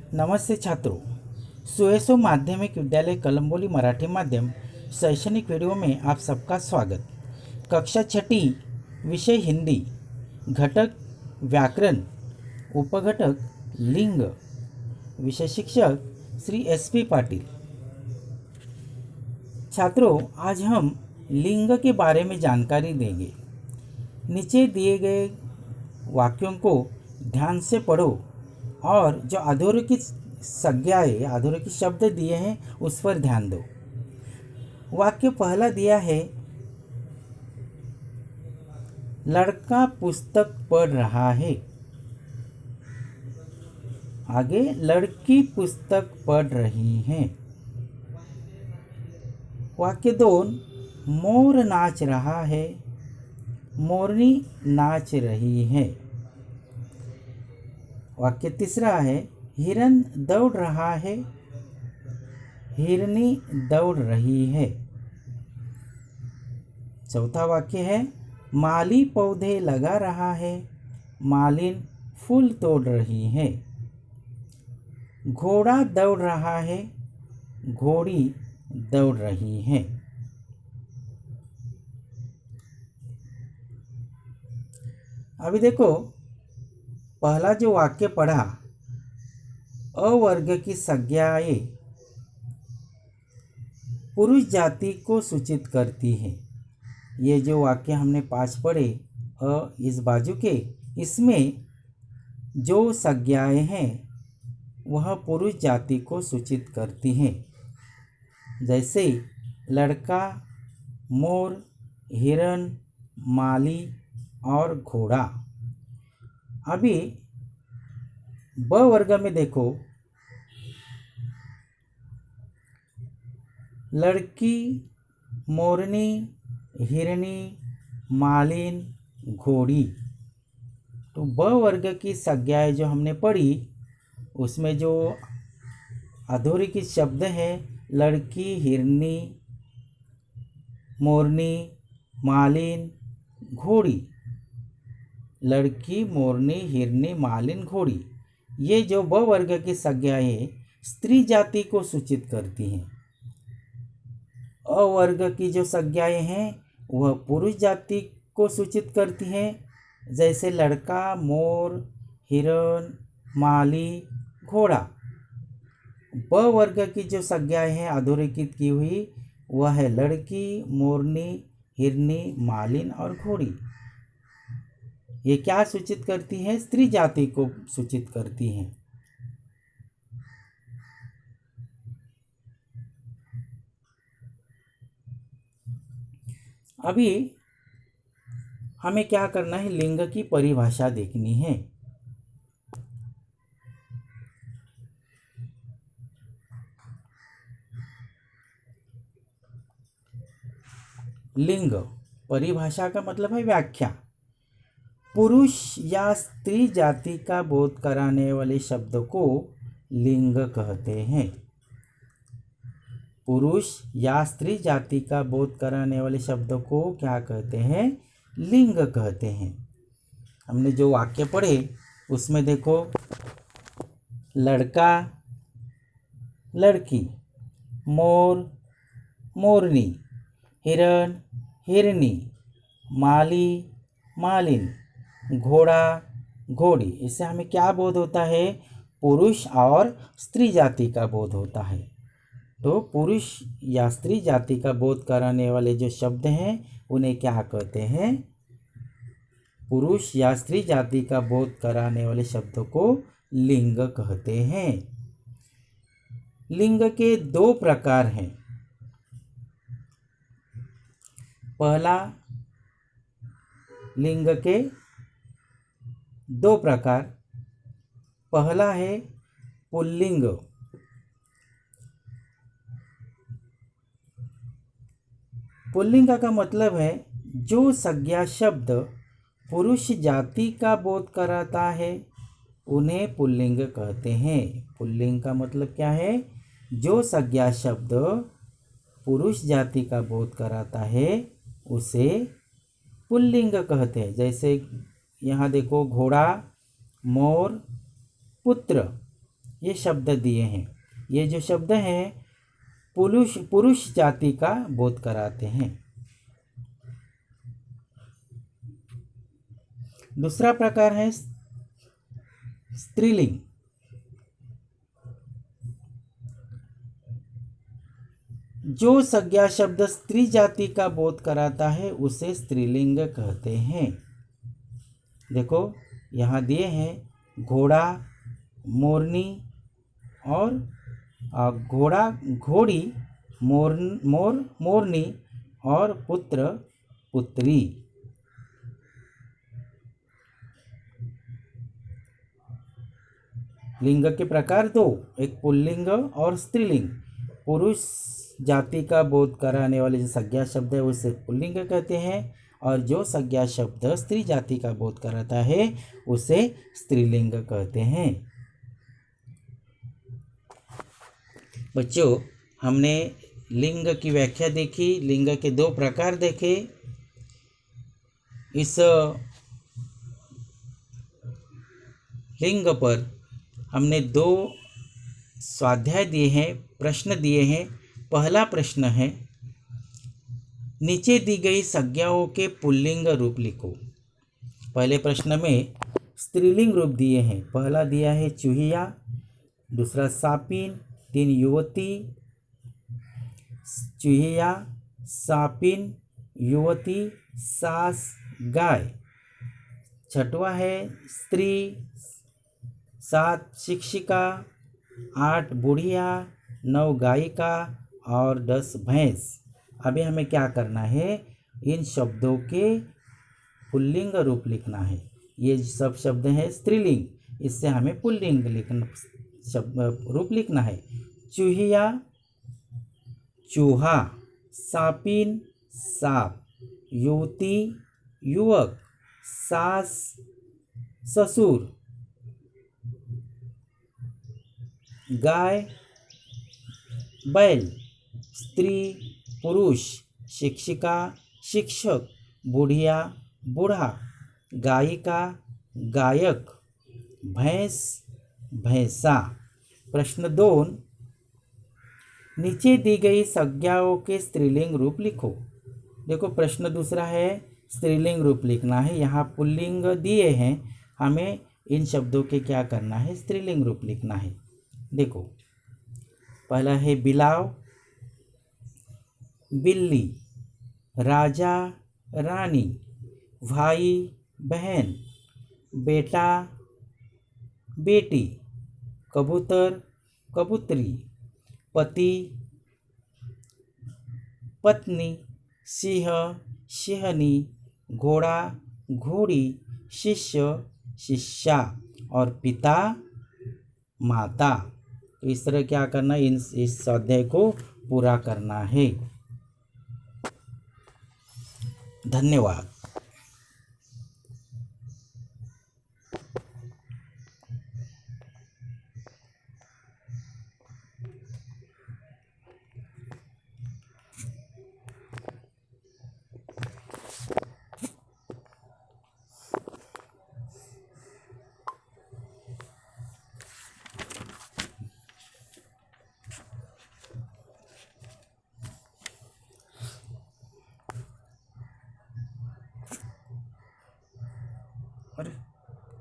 नमस्ते छात्रों, सुएसो माध्यमिक विद्यालय कलम्बोली मराठी माध्यम शैक्षणिक वीडियो में आप सबका स्वागत। कक्षा छठी, विषय हिंदी, घटक व्याकरण, उपघटक लिंग, विषय शिक्षक श्री SP पाटिल। छात्रों, आज हम लिंग के बारे में जानकारी देंगे। नीचे दिए गए वाक्यों को ध्यान से पढ़ो और जो अधोरेखित संज्ञाएं, अधोरेखित शब्द दिए हैं उस पर ध्यान दो। वाक्य पहला दिया है, लड़का पुस्तक पढ़ रहा है। आगे, लड़की पुस्तक पढ़ रही है। वाक्य 2, मोर नाच रहा है, मोरनी नाच रही है। वाक्य तीसरा है, हिरन दौड़ रहा है, हिरनी दौड़ रही है। चौथा वाक्य है, माली पौधे लगा रहा है, मालिन फूल तोड़ रही है। घोड़ा दौड़ रहा है, घोड़ी दौड़ रही है। अभी देखो, पहला जो वाक्य पढ़ा, अवर्ग की संज्ञाएं पुरुष जाति को सूचित करती है। ये जो वाक्य हमने 5 पढ़े, इस बाजू के, इसमें जो संज्ञाएं हैं वह पुरुष जाति को सूचित करती हैं। जैसे लड़का, मोर, हिरन, माली और घोड़ा। अभी ब वर्ग में देखो, लड़की, मोरनी, हिरनी, मालिन, घोड़ी। तो ब वर्ग की संज्ञाएं जो हमने पढ़ी, उसमें जो अधोरेखित शब्द हैं, लड़की, हिरनी, मोरनी, मालिन, घोड़ी। लड़की, मोरनी, हिरनी, मालिन, घोड़ी, ये जो ब वर्ग की संज्ञाएं स्त्री जाति को सूचित करती हैं। अ वर्ग की जो संज्ञाएं हैं वह पुरुष जाति को सूचित करती हैं। जैसे लड़का, मोर, हिरन, माली, घोड़ा। ब वर्ग की जो संज्ञाएं हैं अधोरेखित की हुई, वह है लड़की, मोरनी, हिरनी, मालिन और घोड़ी। ये क्या सूचित करती हैं? स्त्री जाति को सूचित करती हैं। अभी हमें क्या करना है, लिंग की परिभाषा देखनी है। लिंग परिभाषा का मतलब है व्याख्या। पुरुष या स्त्री जाति का बोध कराने वाले शब्द को लिंग कहते हैं। पुरुष या स्त्री जाति का बोध कराने वाले शब्द को क्या कहते हैं? लिंग कहते हैं। हमने जो वाक्य पढ़े उसमें देखो, लड़का, लड़की, मोर, मोरनी, हिरन, हिरनी, माली, मालिन, घोड़ा, घोड़ी। इससे हमें क्या बोध होता है? पुरुष और स्त्री जाति का बोध होता है। तो पुरुष या स्त्री जाति का बोध कराने वाले जो शब्द हैं उन्हें क्या कहते हैं? पुरुष या स्त्री जाति का बोध कराने वाले शब्दों को लिंग कहते हैं। लिंग के 2 प्रकार हैं। पहला, लिंग के 2 प्रकार। पहला है पुल्लिंग। पुल्लिंग का मतलब है जो संज्ञा शब्द पुरुष जाति का बोध कराता है उन्हें पुल्लिंग कहते हैं। पुल्लिंग का मतलब क्या है? जो संज्ञा शब्द पुरुष जाति का बोध कराता है उसे पुल्लिंग कहते हैं। जैसे यहाँ देखो, घोड़ा, मोर, पुत्र, ये शब्द दिए हैं। ये जो शब्द हैं पुरुष जाति का बोध कराते हैं। दूसरा प्रकार है स्त्रीलिंग। जो संज्ञा शब्द स्त्री जाति का बोध कराता है उसे स्त्रीलिंग कहते हैं। देखो यहाँ दिए हैं घोड़ा, मोरनी और घोड़ा, घोड़ी, मोरनी और पुत्र, पुत्री। लिंग के प्रकार दो, एक पुल्लिंग और स्त्रीलिंग। पुरुष जाति का बोध कराने वाले जो संज्ञा शब्द है उसे पुल्लिंग कहते हैं, और जो संज्ञा शब्द स्त्री जाति का बोध कराता है उसे स्त्रीलिंग कहते हैं। बच्चों, हमने लिंग की व्याख्या देखी, लिंग के दो प्रकार देखे। इस लिंग पर हमने दो स्वाध्याय दिए हैं, प्रश्न दिए हैं। पहला प्रश्न है, नीचे दी गई संज्ञाओं के पुल्लिंग रूप लिखो। पहले प्रश्न में स्त्रीलिंग रूप दिए हैं। पहला दिया है चूहिया, दूसरा सापिन, तीन युवती, चूहिया, सापिन, युवती, सास, गाय। छठवां है स्त्री, 7 शिक्षिका, 8 बुढ़िया, 9 गायिका और 10 भैंस। अभी हमें क्या करना है, इन शब्दों के पुल्लिंग रूप लिखना है। ये सब शब्द हैं स्त्रीलिंग, इससे हमें पुल्लिंग रूप लिखना है। चूहिया, चूहा, सापिन, साप, युवती, युवक, सास, ससुर, गाय, बैल, स्त्री, पुरुष, शिक्षिका, शिक्षक, बुढ़िया, बूढ़ा, गायिका, गायक, भैंस, भैंसा। प्रश्न 2, नीचे दी गई संज्ञाओं के स्त्रीलिंग रूप लिखो। देखो प्रश्न दूसरा है, स्त्रीलिंग रूप लिखना है। यहाँ पुल्लिंग दिए हैं, हमें इन शब्दों के क्या करना है, स्त्रीलिंग रूप लिखना है। देखो पहला है बिलाव, बिल्ली, राजा, रानी, भाई, बहन, बेटा, बेटी, कबूतर, कबूतरी, पति, पत्नी, सिंह, सिंहनी, घोड़ा, घोड़ी, शिष्य, शिष्या और पिता, माता। तो इस तरह क्या करना है, इस स्वाध्याय को पूरा करना है। धन्यवाद।